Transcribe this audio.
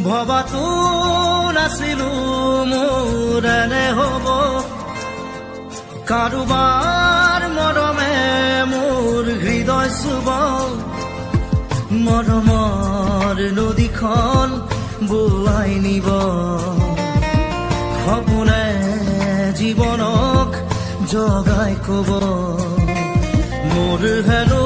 ভবাতো নাছিলো মোৰ এনে হ'ব কাৰোবাৰ মৰমে মোৰ হৃদয় চুব মৰমৰ নদীখন বোৱাই নিব সপোনে জীৱনক জগাই কব মোৰ হেনো